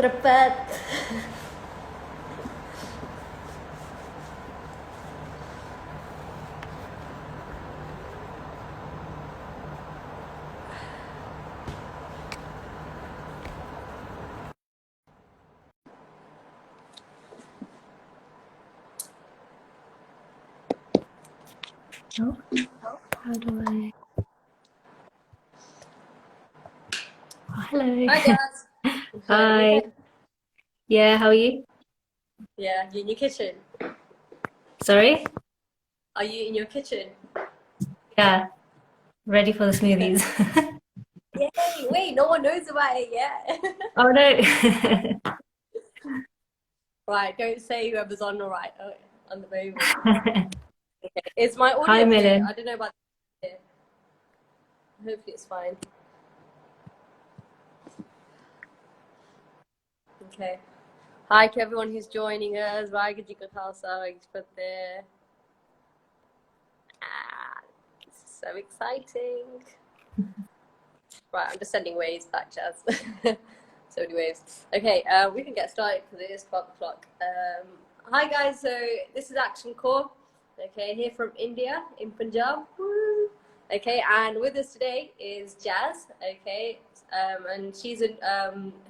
Trepet. Oh, how do I? Oh, hello. Hi guys. Hi. Yeah, how are you? Yeah, you in your kitchen? Sorry? Are you in your kitchen? Yeah, ready for the smoothies. Yay! Wait, no one knows about it yet. Oh no. Right, don't say whoever's on the right on the moment. Okay. Is my Hi, audio clear? Millen. I don't know about the hopefully it's fine. Okay. Hi to everyone who's joining us. Waheguru Ka Khalsa, Waheguru Ji Ki Fateh. This is so exciting. Right, I'm just sending waves back, Jazz. So many waves. Okay, we can get started because it is 12 o'clock. Hi guys, so this is Action Core. Okay, here from India in Punjab. Woo. Okay, and with us today is Jazz. Okay, and she's a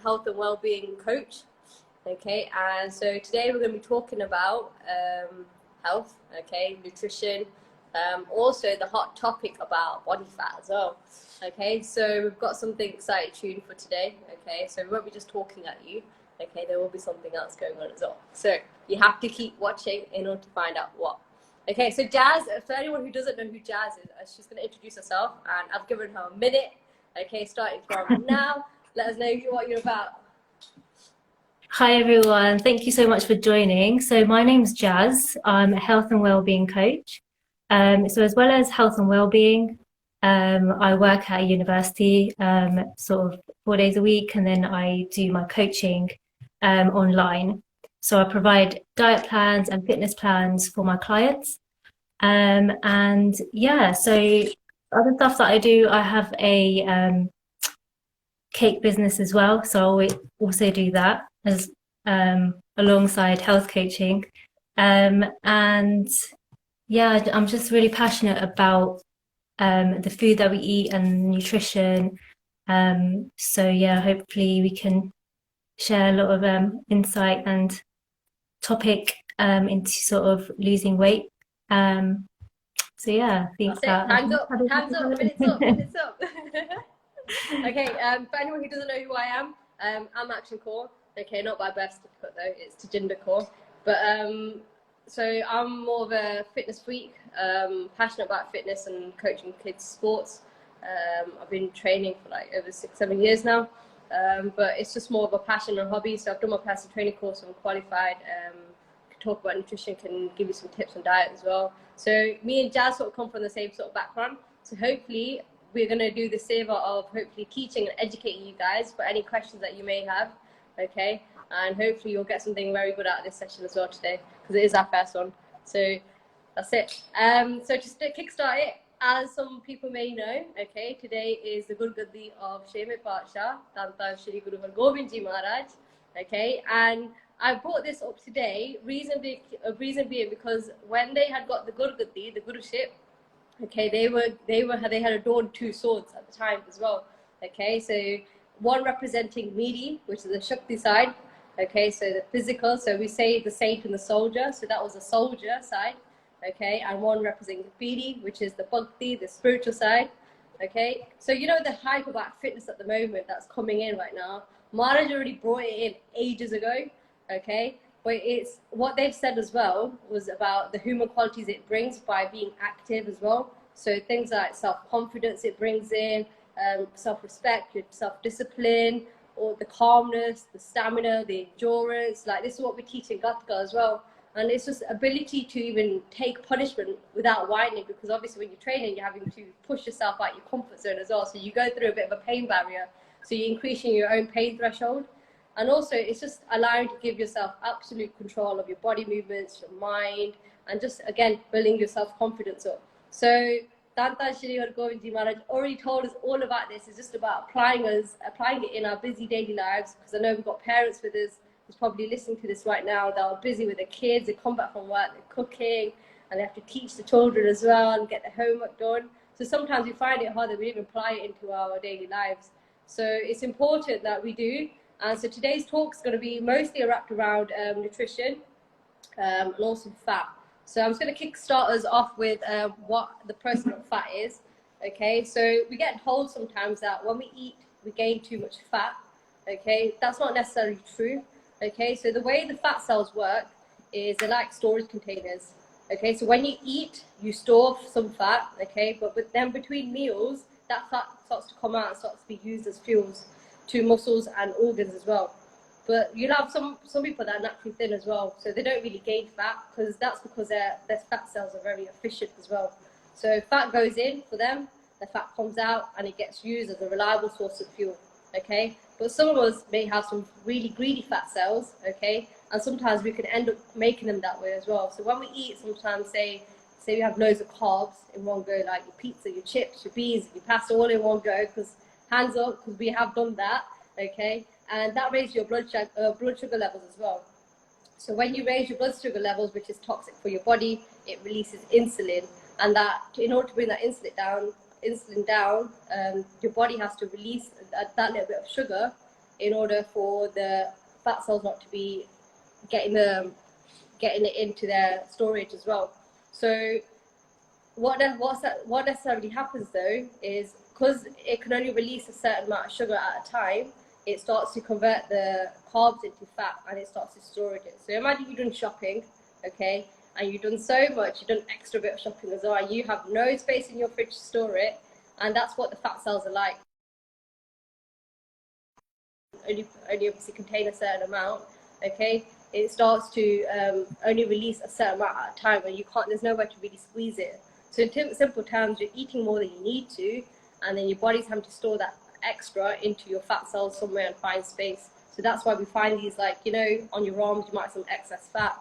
health and well-being coach. Okay, and so today we're going to be talking about health. Okay, nutrition. Also the hot topic about body fat as well. Okay, so we've got something exciting tuned for today. Okay, so we won't be just talking at you. Okay, there will be something else going on as well. So you have to keep watching in order to find out what. Okay, so Jazz, for anyone who doesn't know who Jazz is, she's going to introduce herself, and I've given her a minute. Okay, starting from now. Let us know what you're about. Hi everyone, thank you so much for joining. So my name's Jazz. I'm a health and wellbeing coach. So as well as health and wellbeing, I work at a university, sort of 4 days a week, and then I do my coaching online. So I provide diet plans and fitness plans for my clients. And yeah, so other stuff that I do, I have a cake business as well. So I also do that as alongside health coaching. And yeah, I'm just really passionate about the food that we eat and nutrition. So yeah, hopefully we can share a lot of insight and topic into sort of losing weight. So yeah, I think That's it. that. Hands up, hands up, minutes up, minutes up. Okay, for anyone who doesn't know who I am, I'm Action Core. Okay, not by birth certificate though, it's to gender core. But so I'm more of a fitness freak, passionate about fitness and coaching kids sports. I've been training for like over 6-7 years now, but it's just more of a passion and hobby. So I've done my personal training course, I'm qualified. Talk about nutrition, can give you some tips on diet as well. So me and Jazz sort of come from the same sort of background. So hopefully we're going to do the savor of hopefully teaching and educating you guys for any questions that you may have. Okay, and hopefully you'll get something very good out of this session as well today, because it is our first one. So that's it. So just to kickstart it, as some people may know, okay, today is the Gurgaddi of Shemit Patsha, Tantan Shri Guru Har Gobind Ji Maharaj. Okay, and I brought this up today, reason being because when they had got the Gurgaddi, the Guruship, okay, they had adorned 2 swords at the time as well. Okay, so one representing Miri, which is the Shakti side. Okay, so the physical, so we say the saint and the soldier, so that was the soldier side. Okay, and one representing Piri, which is the Bhakti, the spiritual side. Okay, so you know the hype about fitness at the moment that's coming in right now. Maharaj already brought it in ages ago. Okay, but it's what they've said as well was about the human qualities it brings by being active as well. So things like self-confidence it brings in, self-respect, self-discipline, or the calmness, the stamina, the endurance. Like this is what we teach in Gatka as well. And it's just ability to even take punishment without whining, because obviously when you're training, you're having to push yourself out your comfort zone as well. So you go through a bit of a pain barrier. So you're increasing your own pain threshold. And also, it's just allowing to give yourself absolute control of your body movements, your mind, and just, again, building your self-confidence up. So Tantan Shri Har Gobind Ji Maharaj already told us all about this. It's just about applying it in our busy daily lives, because I know we've got parents with us who's probably listening to this right now that are busy with their kids. They come back from work, they're cooking, and they have to teach the children as well and get their homework done. So sometimes we find it hard that we even apply it into our daily lives. So it's important that we do. And so today's talk is going to be mostly wrapped around nutrition and also fat. So I'm just going to kickstart us off with what the process of fat is. Okay, so we get told sometimes that when we eat, we gain too much fat. Okay, that's not necessarily true. Okay, so the way the fat cells work is they're like storage containers. Okay, so when you eat, you store some fat. Okay, but then between meals, that fat starts to come out and starts to be used as fuels to muscles and organs as well. But you'll have some people that are naturally thin as well, so they don't really gain fat, because their fat cells are very efficient as well. So fat goes in for them, the fat comes out, and it gets used as a reliable source of fuel. Okay, but some of us may have some really greedy fat cells. Okay, and sometimes we can end up making them that way as well. So when we eat, sometimes say we have loads of carbs in one go, like your pizza, your chips, your beans, your pasta, all in one go, because hands up, because we have done that. Okay, and that raises your blood sugar levels as well. So when you raise your blood sugar levels, which is toxic for your body, it releases insulin, and that in order to bring that insulin down, your body has to release that little bit of sugar in order for the fat cells not to be getting it into their storage as well. So what necessarily happens though is, because it can only release a certain amount of sugar at a time, it starts to convert the carbs into fat, and it starts to store it. So imagine you've done shopping, okay, and you've done so much, you've done extra bit of shopping as well, and you have no space in your fridge to store it, and that's what the fat cells are like. Only obviously contain a certain amount, okay. It starts to only release a certain amount at a time, and there's nowhere to really squeeze it. So in simple terms, you're eating more than you need to, and then your body's having to store that extra into your fat cells somewhere and find space. So that's why we find these, like, you know, on your arms you might have some excess fat.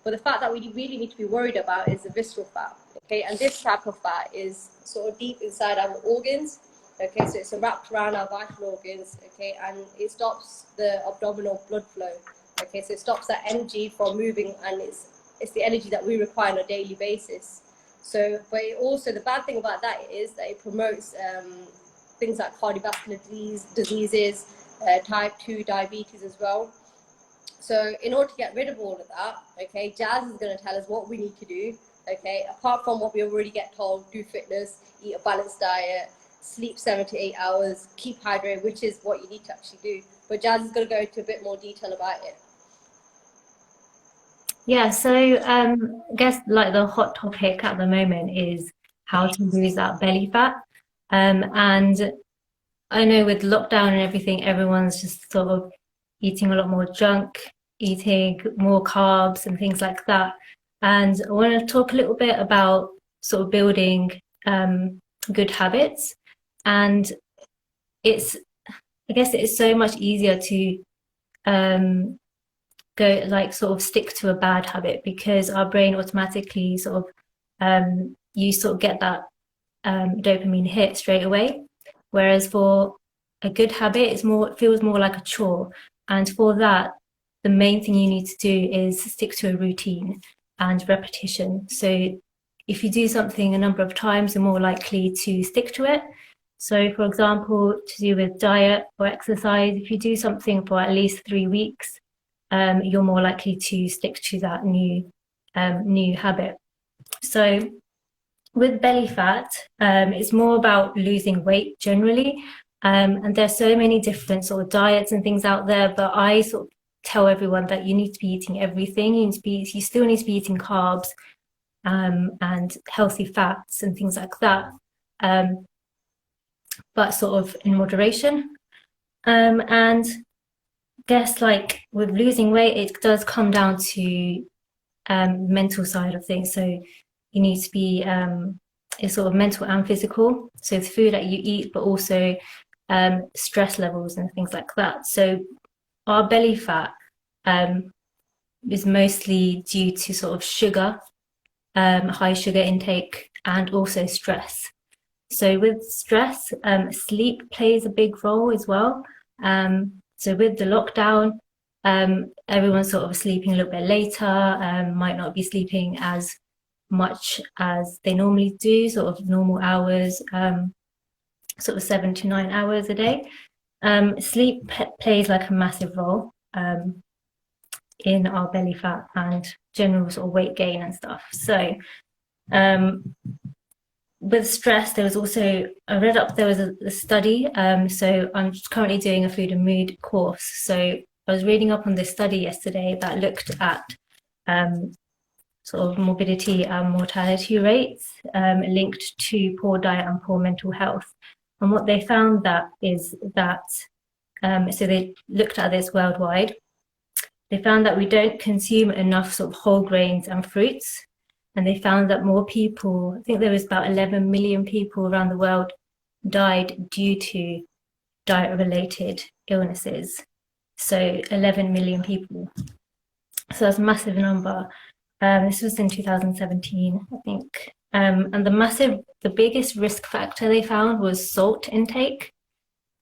But the fat that we really need to be worried about is the visceral fat. Okay, and this type of fat is sort of deep inside our organs. Okay, so it's wrapped around our vital organs. Okay, and it stops the abdominal blood flow. Okay, so it stops that energy from moving, and it's the energy that we require on a daily basis. So, but also the bad thing about that is that it promotes things like cardiovascular diseases, type 2 diabetes as well. So in order to get rid of all of that, okay, Jazz is going to tell us what we need to do. Okay, apart from what we already get told: do fitness, eat a balanced diet, sleep 7 to 8 hours, keep hydrated, which is what you need to actually do. But Jazz is going to go into a bit more detail about it. Yeah, so I guess like the hot topic at the moment is how to lose that belly fat. And I know with lockdown and everything, everyone's just sort of eating a lot more junk, eating more carbs and things like that. And I want to talk a little bit about sort of building good habits. And I guess it's so much easier to go like sort of stick to a bad habit, because our brain automatically sort of you sort of get that dopamine hit straight away, whereas for a good habit it feels more like a chore. And for that, the main thing you need to do is stick to a routine and repetition. So if you do something a number of times, you're more likely to stick to it. So for example, to do with diet or exercise, if you do something for at least 3 weeks, you're more likely to stick to that new habit. So with belly fat, it's more about losing weight generally, and there's so many different sort of diets and things out there, but I sort of tell everyone that you need to be eating everything. You still need to be eating carbs and healthy fats and things like that, but sort of in moderation. And guess like with losing weight, it does come down to mental side of things. So you need to be it's sort of mental and physical. So it's food that you eat, but also stress levels and things like that. So our belly fat is mostly due to sort of sugar, high sugar intake, and also stress. So with stress, sleep plays a big role as well. So with the lockdown, everyone's sort of sleeping a little bit later, might not be sleeping as much as they normally do, sort of normal hours, sort of 7 to 9 hours a day. Sleep plays like a massive role in our belly fat and general sort of weight gain and stuff. So with stress, there was also, I read up, there was a study. So I'm currently doing a food and mood course. So I was reading up on this study yesterday that looked at sort of morbidity and mortality rates linked to poor diet and poor mental health. And what they found that is that, so they looked at this worldwide. They found that we don't consume enough sort of whole grains and fruits. And they found that more people, I think there was about 11 million people around the world died due to diet-related illnesses. So 11 million people. So that's a massive number. This was in 2017, I think. And the biggest risk factor they found was salt intake.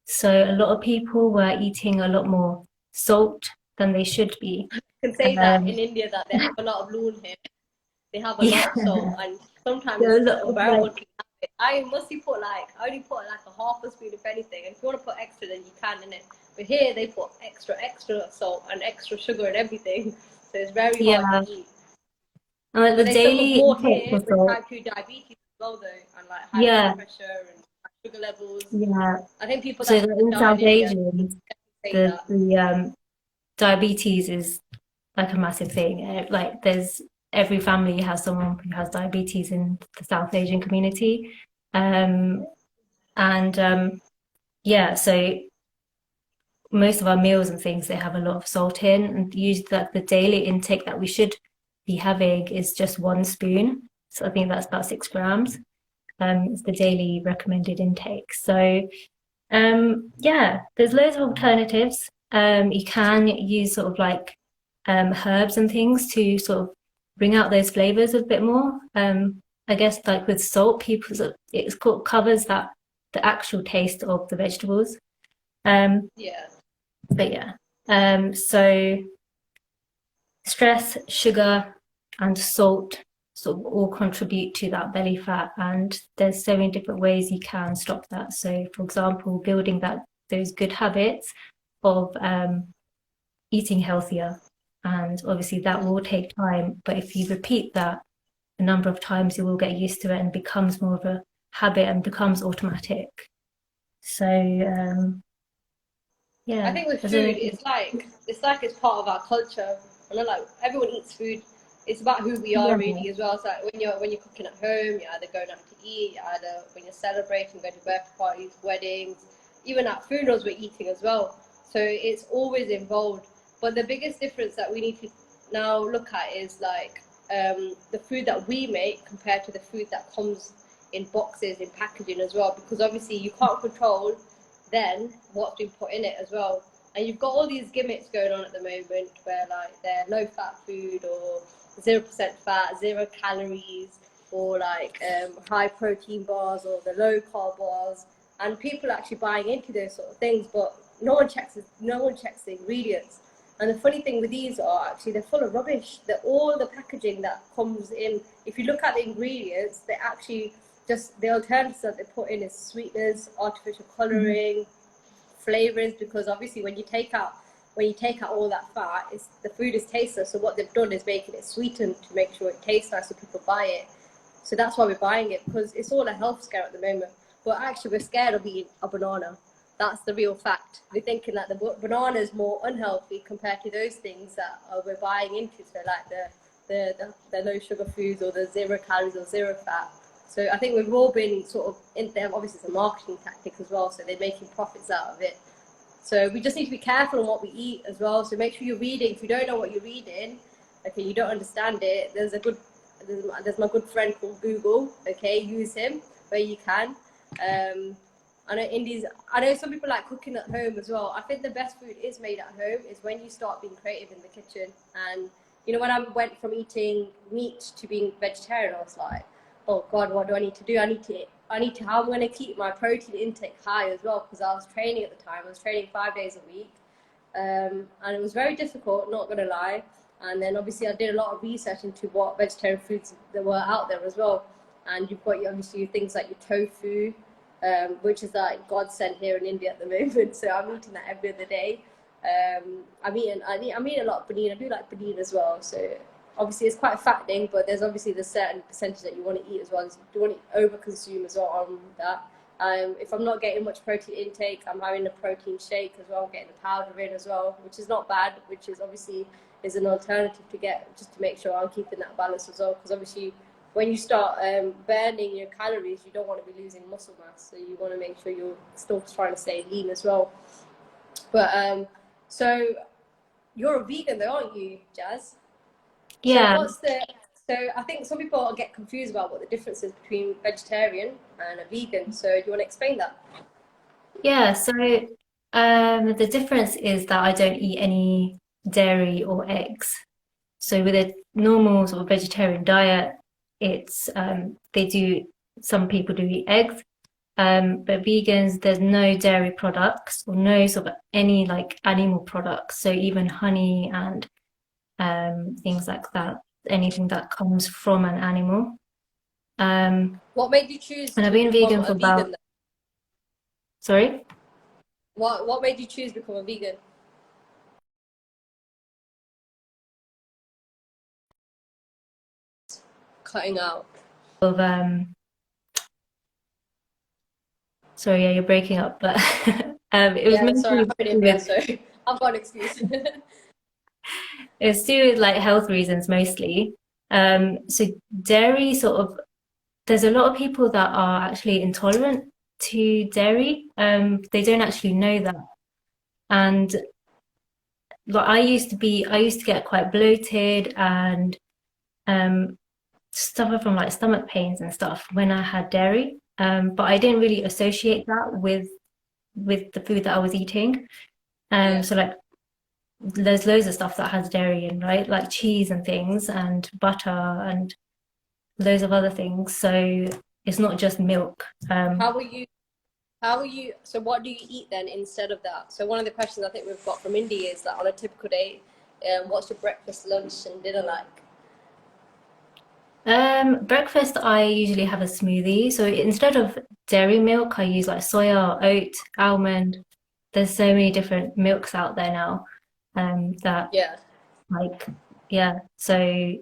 So a lot of people were eating a lot more salt than they should be. I can say that in India that they have a lot of loon here. They have a lot of salt, and sometimes it's unbearable to have it. I only put like a half a spoon if anything, and if you want to put extra then you can in it. But here they put extra salt and extra sugar and everything, so it's very hard to eat. But they daily suffer more here with type 2 diabetes as well though, and like high blood pressure and sugar levels. I think people that in South Asian, the diabetes is like a massive thing. Like there's every family has someone who has diabetes in the South Asian community. So most of our meals and things, they have a lot of salt in, and usually that the daily intake that we should be having is just 1 spoon. So I think that's about 6 grams. It's the daily recommended intake. So there's loads of alternatives. You can use sort of like herbs and things to sort of bring out those flavors a bit more. I guess like with salt, it covers that the actual taste of the vegetables. So stress, sugar, and salt sort of all contribute to that belly fat, and there's so many different ways you can stop that. So, for example, building those good habits of eating healthier, and obviously that will take time. But if you repeat that a number of times, you will get used to it and becomes more of a habit and becomes automatic. So I think with food, it's like it's part of our culture. I know, like everyone eats food. It's about who we are really as well. So like when you're cooking at home, you're either going out to eat, either when you're celebrating, going to birthday parties, weddings, even at funerals we're eating as well. So it's always involved. But the biggest difference that we need to now look at is like the food that we make compared to the food that comes in boxes, in packaging as well. Because obviously you can't control then what's been put in it as well. And you've got all these gimmicks going on at the moment where like they're low fat food or 0% fat, 0 calories, or like high protein bars or the low carb bars, and people are actually buying into those sort of things, but no one checks the ingredients. And the funny thing with these are actually they're full of rubbish. All the packaging that comes in, if you look at the ingredients, they actually just the alternatives that they put in is sweeteners, artificial colouring, flavorings, because obviously when you take out all that fat, the food is tasteless. So what they've done is making it sweetened to make sure it tastes nice so people buy it. So that's why we're buying it, because it's all a health scare at the moment. But actually we're scared of eating a banana. That's the real fact. We're thinking that the banana is more unhealthy compared to those things that we're buying into. So like the low sugar foods or the 0 calories or 0 fat. So I think we've all been sort of in there. Obviously it's a marketing tactic as well. So they're making profits out of it. So we just need to be careful on what we eat as well. So make sure you're reading. If you don't know what you're reading, okay, you don't understand it, there's my good friend called Google. Okay, use him where you can. I know some people like cooking at home as well. I think the best food is made at home is when you start being creative in the kitchen. And when I went from eating meat to being vegetarian, I was like, oh God, what do I need to do? How I'm going to keep my protein intake high as well, because I was training at the time. I was training 5 days a week. And it was very difficult, not going to lie. And then obviously I did a lot of research into what vegetarian foods there were out there as well. And you've got obviously things like your tofu, which is like godsend here in India at the moment. So I'm eating that every other day. I'm eating a lot of paneer. I do like paneer as well. So obviously it's quite fattening, but there's obviously the certain percentage that you want to eat as well. You don't want to overconsume as well on that. If I'm not getting much protein intake, I'm having a protein shake as well, getting the powder in as well, which is not bad, which is obviously is an alternative to get, just to make sure I'm keeping that balance as well. Because obviously when you start burning your calories, you don't want to be losing muscle mass. So you want to make sure you're still trying to stay lean as well. But so you're a vegan though, aren't you, Jazz? Yeah. So I think some people get confused about what the difference is between vegetarian and a vegan. So do you want to explain that? Yeah, so the difference is that I don't eat any dairy or eggs. So with a normal sort of vegetarian diet, it's some people do eat eggs, but vegans, there's no dairy products or no sort of any like animal products. So even honey and things like that, anything that comes from an animal. What made you choose And I've to been become vegan a for vegan about, then? sorry? What made you choose to become a vegan? Cutting out. Of sorry, yeah, you're breaking up, but it was Yeah, sorry, I'm mostly in India, so I've got an excuse. it's to do with like health reasons mostly. So dairy sort of, there's a lot of people that are actually intolerant to dairy. They don't actually know that. And like I used to get quite bloated and um suffer from like stomach pains and stuff when I had dairy. But I didn't really associate that with the food that I was eating. Yeah. So like there's loads of stuff that has dairy in, right? Like cheese and things and butter and loads of other things. So it's not just milk. How will you so what do you eat then instead of that? So one of the questions I think we've got from India is that on a typical day, what's your breakfast, lunch and dinner like? Breakfast, I usually have a smoothie. So instead of dairy milk, I use like soya, oat, almond. There's so many different milks out there now. That Yeah. like, yeah. So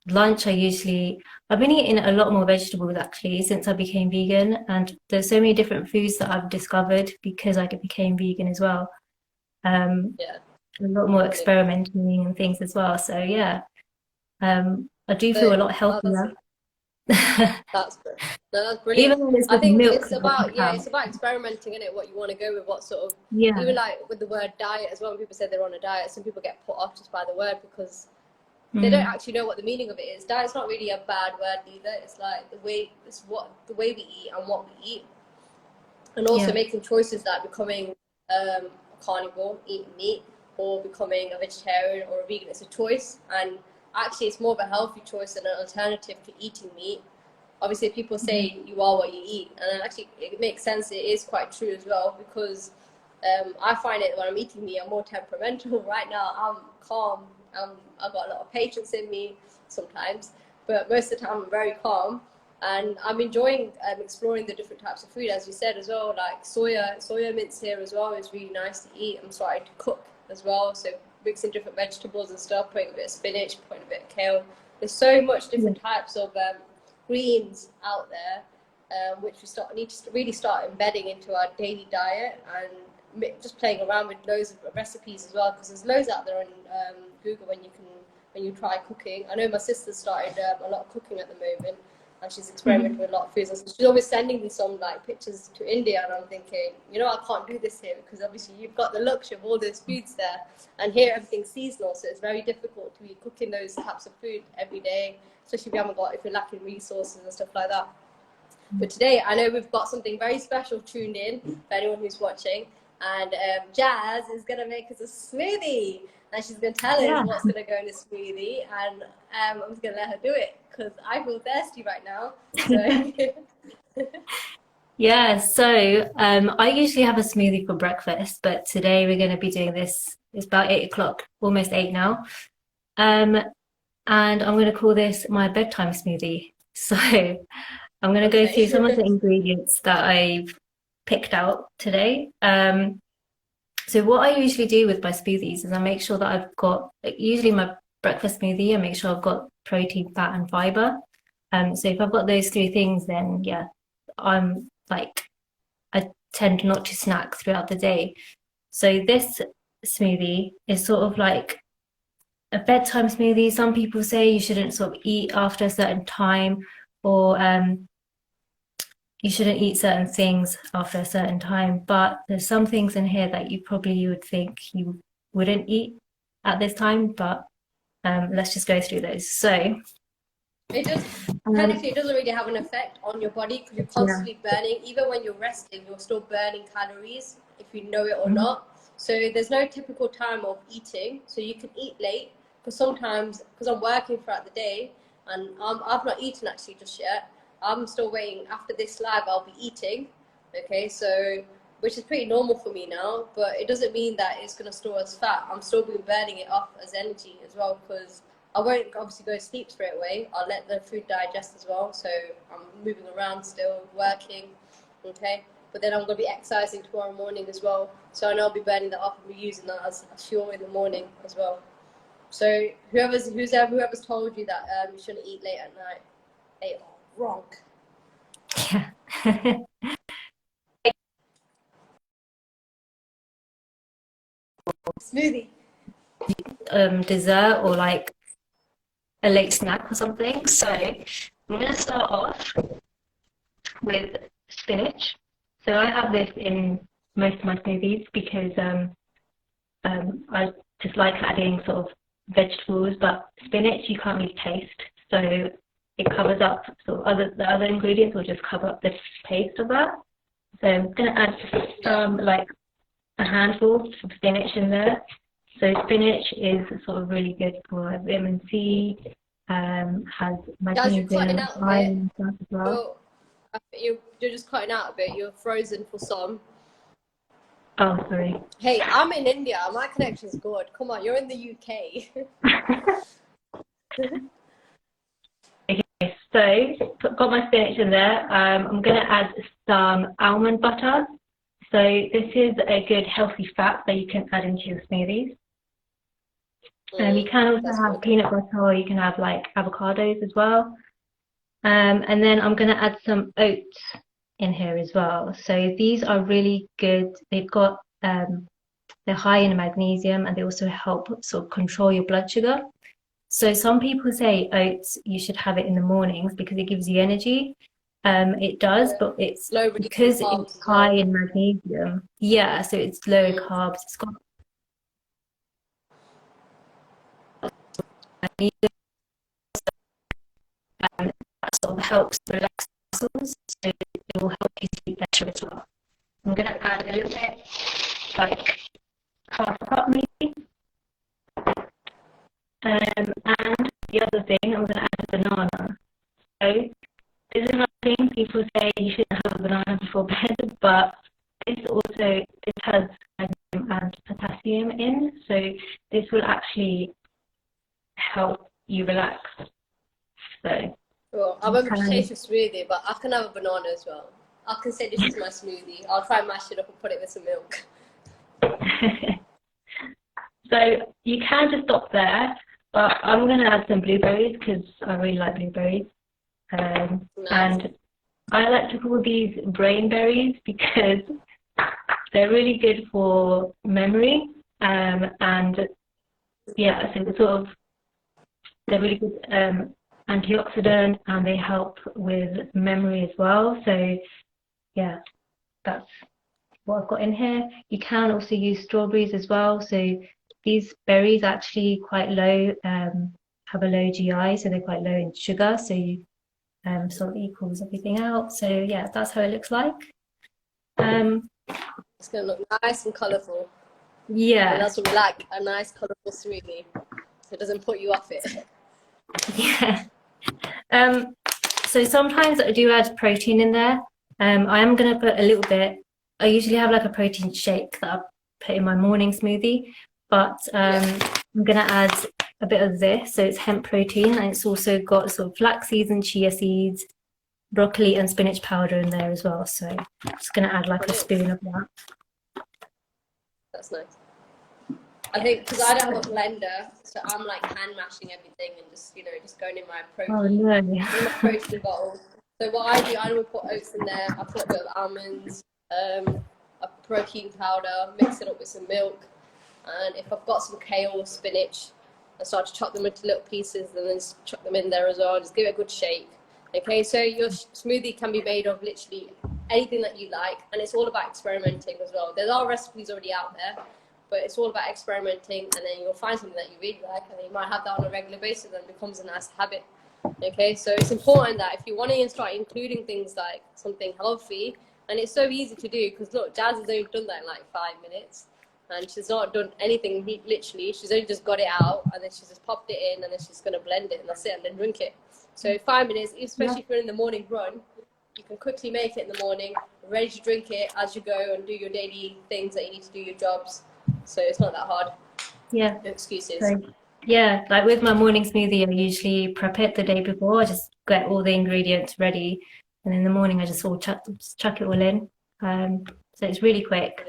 lunch, I've been eating a lot more vegetables actually since I became vegan, and there's so many different foods that I've discovered because I became vegan as well. Um, Yeah. a lot more Brilliant. experimenting and things as well. So yeah, I do feel a So, lot oh, healthier. that's good. No, that's brilliant. Even though it's I just think milk it's that I about have. it's about experimenting in it. What you want to go with, what sort of Yeah. even like with the word diet as well. When people say they're on a diet, some people get put off just by the word because they don't Mm. actually know what the meaning of it is. Diet's not really a bad word either. It's like the way we eat and what we eat, and also Yeah. making choices like becoming a carnivore, eating meat, or becoming a vegetarian or a vegan. It's a choice, and actually, it's more of a healthy choice and an alternative to eating meat. Obviously, people say you are what you eat, and actually, it makes sense. It is quite true as well because I find it when I'm eating meat, I'm more temperamental. Right now, I'm calm. I've got a lot of patience in me sometimes, but most of the time, I'm very calm and I'm enjoying exploring the different types of food, as you said as well. Like soya mince here as well is really nice to eat. I'm starting to cook as well, so mixing different vegetables and stuff, putting a bit of spinach, putting a bit of kale. There's so much different types of greens out there, which we need to really start embedding into our daily diet and just playing around with loads of recipes as well, because there's loads out there on Google when you try cooking. I know my sister's started a lot of cooking at the moment, and she's experimenting with a lot of foods. And she's always sending me some like pictures to India, and I'm thinking, you know, I can't do this here because obviously you've got the luxury of all those foods there, and here everything's seasonal, so it's very difficult to be cooking those types of food every day, especially if you're lacking resources and stuff like that. But today, I know we've got something very special tuned in for anyone who's watching, and Jazz is gonna make us a smoothie, and she's gonna tell us what's gonna go in the smoothie, and I'm just gonna let her do it because I feel thirsty right now. So. Yeah, so I usually have a smoothie for breakfast, but today we're going to be doing this. It's about 8 o'clock, almost 8 now. And I'm going to call this my bedtime smoothie. So I'm going to go through some of the ingredients that I've picked out today. So what I usually do with my smoothies is I make sure that I've got, usually my breakfast smoothie, I make sure I've got protein, fat, and fiber. So if I've got those three things, then yeah, I'm like, I tend not to snack throughout the day. So this smoothie is sort of like a bedtime smoothie. Some people say you shouldn't sort of eat after a certain time, or you shouldn't eat certain things after a certain time. But there's some things in here that you would think you wouldn't eat at this time. But let's just go through those. So technically, it doesn't really have an effect on your body because you're constantly burning. Even when you're resting, you're still burning calories, if you know it or not. So there's no typical time of eating. So you can eat late, because sometimes, because I'm working throughout the day, and I've not eaten actually just yet. I'm still waiting. After this live, I'll be eating. Okay, so which is pretty normal for me now, but it doesn't mean that it's going to store as fat. I'm still burning it off as energy as well, because I won't obviously go to sleep straight away. I'll let the food digest as well. So I'm moving around still, working, okay? But then I'm going to be exercising tomorrow morning as well. So I know I'll be burning that off and be using that as fuel in the morning as well. So whoever's told you that you shouldn't eat late at night, they are wrong. Yeah. Smoothie. Dessert or like a late snack or something. So I'm going to start off with spinach. So I have this in most of my smoothies because I just like adding sort of vegetables, but spinach you can't really taste. So it covers up sort of the other ingredients will just cover up the taste of that. So I'm going to add like a handful of spinach in there. So spinach is sort of really good for vitamin C, has magnesium, iron, and stuff as well. You're just cutting out a bit. You're frozen for some. Oh, sorry. Hey, I'm in India. My connection's good. Come on, you're in the UK. Okay, so got my spinach in there. I'm going to add some almond butter. So this is a good healthy fat that you can add into your smoothies. You can also have peanut butter, or you can have like avocados as well. And then I'm going to add some oats in here as well. So these are really good. They've got they're high in magnesium, and they also help sort of control your blood sugar. So some people say oats, you should have it in the mornings because it gives you energy. It does, but it's because it's high in magnesium. Yeah, so it's low carbs. It's got magnesium, and that sort of helps relax muscles, so it will help you sleep better as well. I'm going to add a little bit, like half a cup maybe. And the other thing, I'm going to add a banana. So this is another thing, people say you shouldn't have a banana before bed, but this has magnesium and potassium in, so this will actually help you relax. So well, I won't taste your smoothie, but I can have a banana as well. I can say this is my smoothie. I'll try and mash it up and put it with some milk. So you can just stop there, but I'm going to add some blueberries because I really like blueberries. Nice. And I like to call these brain berries because they're really good for memory. And yeah, so they're really good antioxidant, and they help with memory as well. So yeah, that's what I've got in here. You can also use strawberries as well. So these berries are actually quite low, have a low GI, so they're quite low in sugar. So you sort of equals everything out. So yeah, that's how it looks like. It's going to look nice and colourful. And Yeah, that's what we like, a nice colourful smoothie. So it doesn't put you off it. yeah. So sometimes I do add protein in there. I am gonna put a little bit. I usually have like a protein shake that I put in my morning smoothie, but I'm gonna add a bit of this. So it's hemp protein, and it's also got sort of flax seeds and chia seeds, broccoli and spinach powder in there as well. So I'm just gonna add like a spoon of that. That's nice. I think because I don't have a blender, so I'm like hand mashing everything and just just going in my protein, Oh no. in my protein bottle. So what I do, I normally put oats in there. I put a bit of almonds, a protein powder, mix it up with some milk, and if I've got some kale or spinach, I start to chop them into little pieces and then chuck them in there as well. Just give it a good shake. Okay, so your smoothie can be made of literally anything that you like, and it's all about experimenting as well. There are recipes already out there, but it's all about experimenting, and then you'll find something that you really like, and then you might have that on a regular basis, and it becomes a nice habit. Okay, so it's important that if you want to start including things like something healthy, and it's so easy to do because look, Jazz has only done that in like 5 minutes, and she's not done anything literally. She's only just got it out, and then she's just popped it in, and then she's going to blend it, and that's it, and then drink it. So 5 minutes, especially if you're in the morning run, you can quickly make it in the morning, ready to drink it as you go and do your daily things that you need to do, your jobs. So it's not that hard. Yeah. No excuses. So, yeah, like with my morning smoothie, I usually prep it the day before. I just get all the ingredients ready, and in the morning I just all chuck it all in. So it's really quick.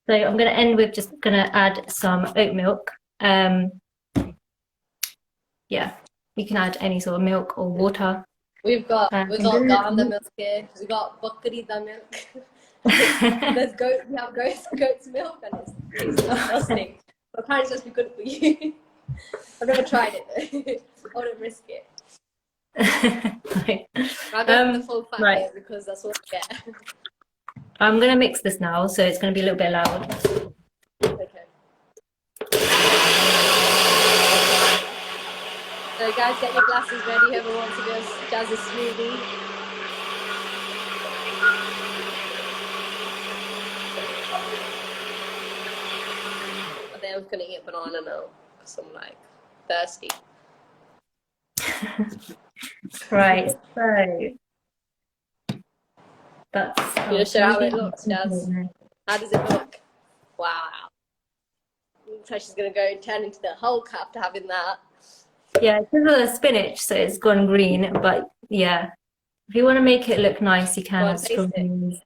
So I'm going to end with just going to add some oat milk. Yeah, you can add any sort of milk or water. We've got Ganda milk here. We've got Bakri da milk. There's goat. We have goat's milk, and it's disgusting. But apparently, it's supposed to be good for you. I've never tried it. I wouldn't risk it. Right. I go for the full fat right. bit because that's what I get. I'm going to mix this now, so it's going to be a little bit loud. Okay. So guys, get your glasses ready. Whoever wants to go Jazz's smoothie. I think I'm gonna eat a banana now because I'm like thirsty. Right, so that's You show how it looks, Jazz. How does it look? Wow. Looks like she's gonna go and turn into the Hulk after having that. Yeah, it's because of the spinach, so it's gone green. But yeah, if you want to make it look nice, you can add strawberries.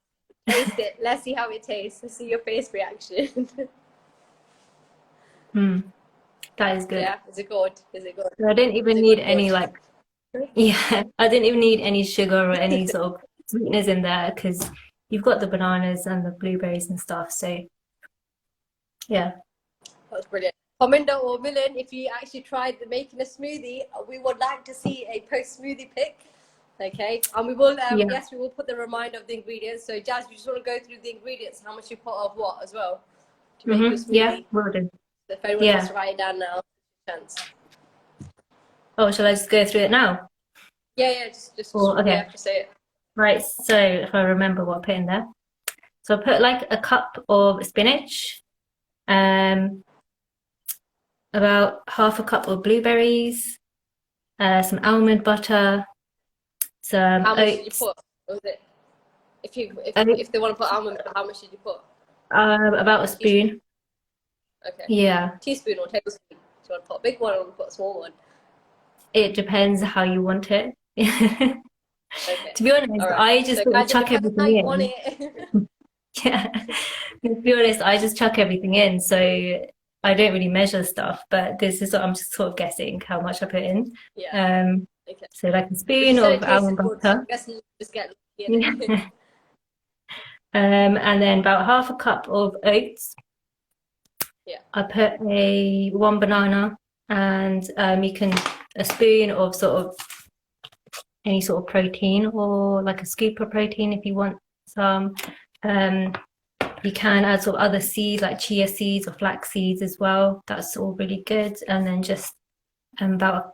Taste it. Let's see how it tastes. Let's see your face reaction. That is good. Yeah, is it good? Is it good? So I didn't even need any I didn't even need any sugar or any sort of sweeteners in there because you've got the bananas and the blueberries and stuff. So yeah. That's brilliant. Comment or Milan, if you actually tried making a smoothie, we would like to see a post smoothie pic. Okay, and we will, yes, we will put the reminder of the ingredients. So, Jazz, you just want to go through the ingredients, how much you put of what as well to make your smoothie. Yeah, will do. So if anyone wants to write it down now, chance. Oh, shall I just go through it now? Yeah, just okay. Just say it. Right, so if I remember what I put in there. So I put like a cup of spinach, about half a cup of blueberries, some almond butter, some How much oats. did you put? Was it if they want to put almond butter, how much did you put? About a spoon. Okay. Yeah. Teaspoon or tablespoon? Do you want to put a big one or put a small one? It depends how you want it. Okay. To be honest, I just chuck everything in. Yeah. To be honest, I just chuck everything in, so I don't really measure stuff. But this is what I'm just sort of guessing how much I put in. Yeah. Okay. So like a spoon of almond butter. I guess you just get and then about half a cup of oats. Yeah. I put one banana and you can a spoon of sort of any sort of protein or like a scoop of protein if you want some. You can add sort of other seeds like chia seeds or flax seeds as well. That's all really good. And then just about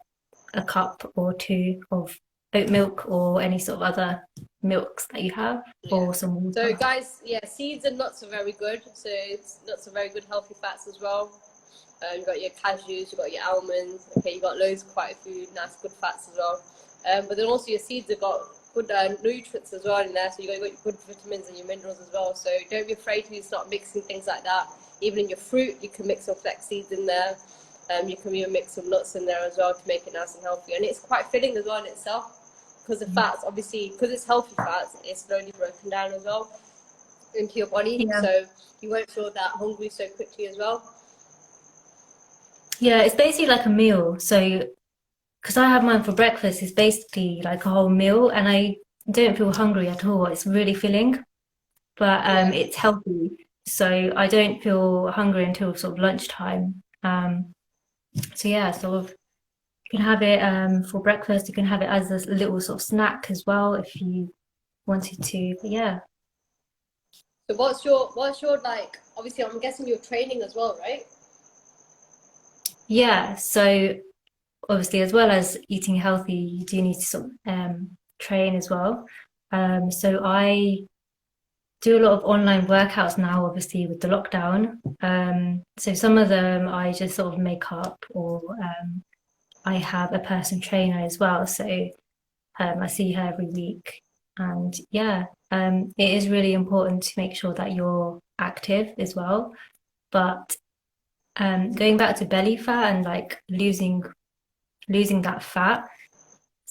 a cup or two of oat milk or any sort of other milks that you have, Yeah. or some So water. guys, yeah, seeds and nuts are very good. So it's nuts are very good healthy fats as well. You've got your cashews, you've got your almonds. Okay, you've got loads of quite a few nice good fats as well. But then also your seeds have got good nutrients as well in there. So you've got your good vitamins and your minerals as well. So don't be afraid to start mixing things like that. Even in your fruit, you can mix some flex seeds in there. You can even mix some nuts in there as well to make it nice and healthy. And it's quite filling as well in itself, because the fats, obviously, because it's healthy fats, it's slowly broken down as well into your body. Yeah. So you won't feel that hungry so quickly as well. Yeah, it's basically like a meal. So, because I have mine for breakfast, it's basically like a whole meal, and I don't feel hungry at all. It's really filling, but Yeah. it's healthy. So I don't feel hungry until sort of lunchtime. So yeah, sort of you can have it for breakfast. You can have it as a little sort of snack as well if you wanted to. But yeah. So what's your like? Obviously, I'm guessing you're training as well, right? Yeah, so obviously, as well as eating healthy, you do need to sort of train as well. So I do a lot of online workouts now, obviously with the lockdown. So some of them I just sort of make up, or I have a personal trainer as well. So I see her every week, and yeah, it is really important to make sure that you're active as well. But going back to belly fat and like losing that fat,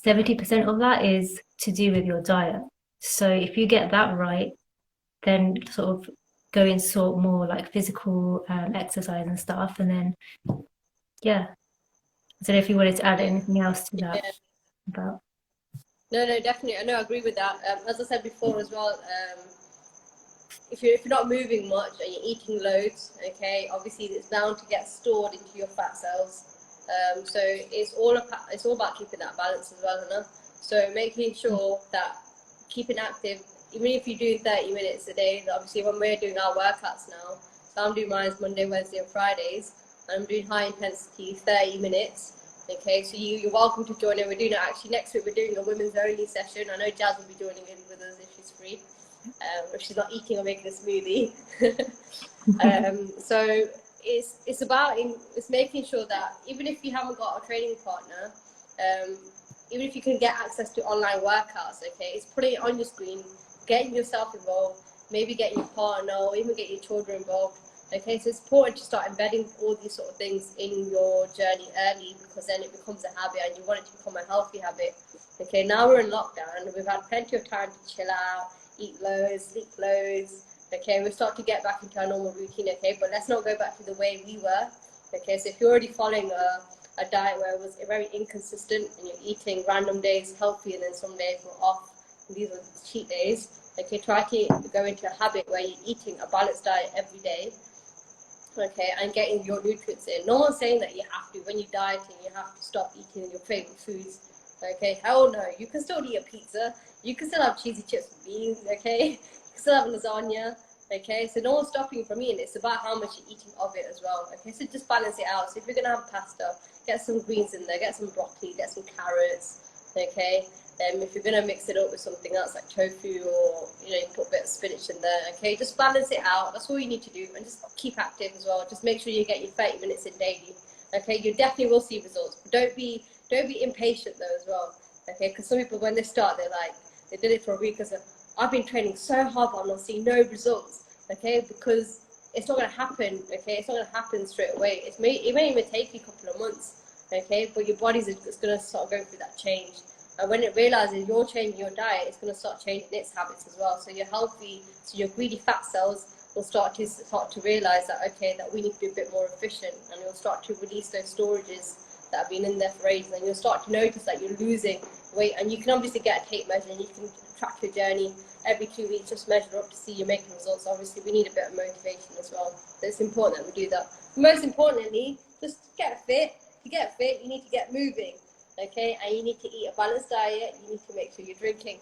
70% of that is to do with your diet. So if you get that right, then sort of go into sort of more like physical exercise and stuff. And then, yeah, I don't know if you wanted to add Yeah. anything else to that Yeah. about. No, no, definitely. I know, I agree with that. As I said before as well, if you're not moving much and you're eating loads, okay, obviously it's bound to get stored into your fat cells. So it's all about keeping that balance as well, you know? So making sure that keeping active, even if you do 30 minutes a day, obviously when we're doing our workouts now, so I'm doing mine Monday, Wednesday, and Fridays, and I'm doing high intensity 30 minutes. Okay, so you're welcome to join in. We're doing it actually next week. We're doing a women's only session. I know Jazz will be joining in with us if she's free, if she's not eating or making a smoothie. So it's about it's making sure that even if you haven't got a training partner, um, even if you can get access to online workouts, okay, it's putting it on your screen, getting yourself involved, maybe getting your partner or even get your children involved. Okay, so it's important to start embedding all these sort of things in your journey early, because then it becomes a habit and you want it to become a healthy habit. Okay, now we're in lockdown, we've had plenty of time to chill out, eat loads, sleep loads. Okay, we start to get back into our normal routine. Okay, but let's not go back to the way we were. Okay, so if you're already following a diet where it was very inconsistent and you're eating random days healthy and then some days were off, and these are cheat days. Okay, try to go into a habit where you're eating a balanced diet every day. Okay, and getting your nutrients in. No one's saying that you have to, when you're dieting, you have to stop eating your favorite foods. Okay, hell no. You can still eat a pizza. You can still have cheesy chips with beans. Okay, you can still have lasagna. Okay, so no one's stopping you from eating. It's about how much you're eating of it as well. Okay, so just balance it out. So if you're gonna have pasta, get some greens in there, get some broccoli, get some carrots. Okay, if you're gonna mix it up with something else like tofu, or you put a bit of spinach in there. Okay, just balance it out. That's all you need to do, and just keep active as well. Just make sure you get your 30 minutes in daily. Okay, you definitely will see results. But don't be impatient though as well. Okay, because some people when they start, they did it for a week because I've been training so hard but I'm not seeing no results. Okay, because it's not gonna happen. Okay, it's not gonna happen straight away. It may even take you a couple of months. Okay, but your body's gonna start going through that change. And when it realizes you're changing your diet, it's going to start changing its habits as well. So you're healthy, so your greedy fat cells will start to realize that, okay, that we need to be a bit more efficient, and you'll start to release those storages that have been in there for ages, and you'll start to notice that you're losing weight. And you can obviously get a tape measure and you can track your journey every 2 weeks, just measure up to see you're making results. Obviously, we need a bit of motivation as well. So it's important that we do that. But most importantly, just get fit. To get fit, you need to get moving. Okay, and you need to eat a balanced diet. You need to make sure you're drinking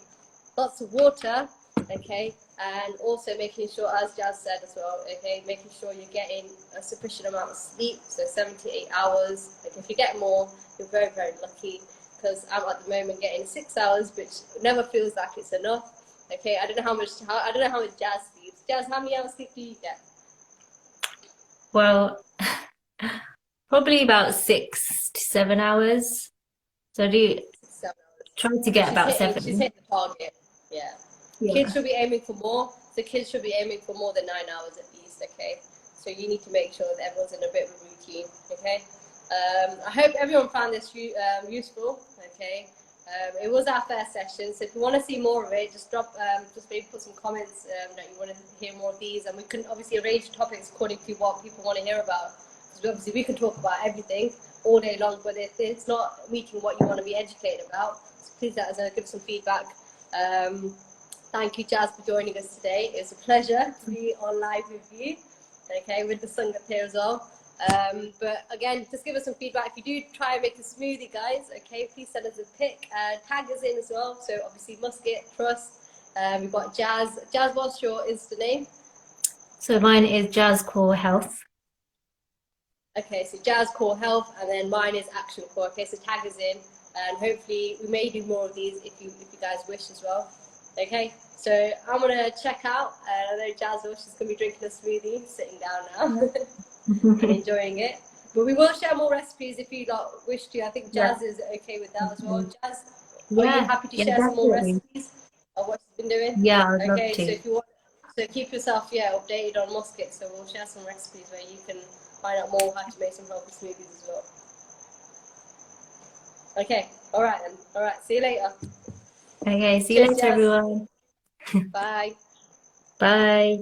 lots of water. Okay, and also making sure, as Jazz said as well, okay, making sure you're getting a sufficient amount of sleep, so 7 to 8 hours. Like if you get more, you're very, very lucky, because I'm at the moment getting 6 hours, which never feels like it's enough. Okay, I don't know how much Jazz sleeps. Jazz, how many hours sleep do you get? Well, probably about 6 to 7 hours. So I do 6, 7 hours. try to So get about she's 7. hit the target. Yeah. Kids Yeah. should be aiming for more. So kids should be aiming for more than 9 hours at least. Okay. So you need to make sure that everyone's in a bit of a routine. Okay. I hope everyone found this useful. Okay. It was our first session, so if you want to see more of it, just just maybe put some comments that you want to hear more of these, and we can obviously arrange topics according to what people want to hear about. Because obviously we can talk about everything all day long, but if it's not meeting what you want to be educated about, so please let us know, give us some feedback. Thank you, Jazz, for joining us today. It's a pleasure to be on live with you. Okay, with the Sangat here as well. But again, just give us some feedback. If you do try and make a smoothie, guys, okay, please send us a pic. Tag us in as well. So obviously Musket, Trust. We've got Jazz. Jazz, what's your Insta name? So mine is Jazz Core Health. Okay, so Jazz Core Health, and then mine is Action Core. Okay, so tag us in, and hopefully we may do more of these if you guys wish as well. Okay, so I'm gonna check out. I know Jazz, she's gonna be drinking a smoothie, sitting down now. And enjoying it. But we will share more recipes if you wish to. I think Jazz is okay with that as well. Jazz, are you happy to share some more recipes of what you've been doing? Yeah, I'd love Okay, to. so if you want, so keep yourself updated on Musket. So we'll share some recipes where you can find out more how to make some healthy smoothies as well. Okay, all right then. All right, see you later. Okay, see you later, everyone. Bye. Bye.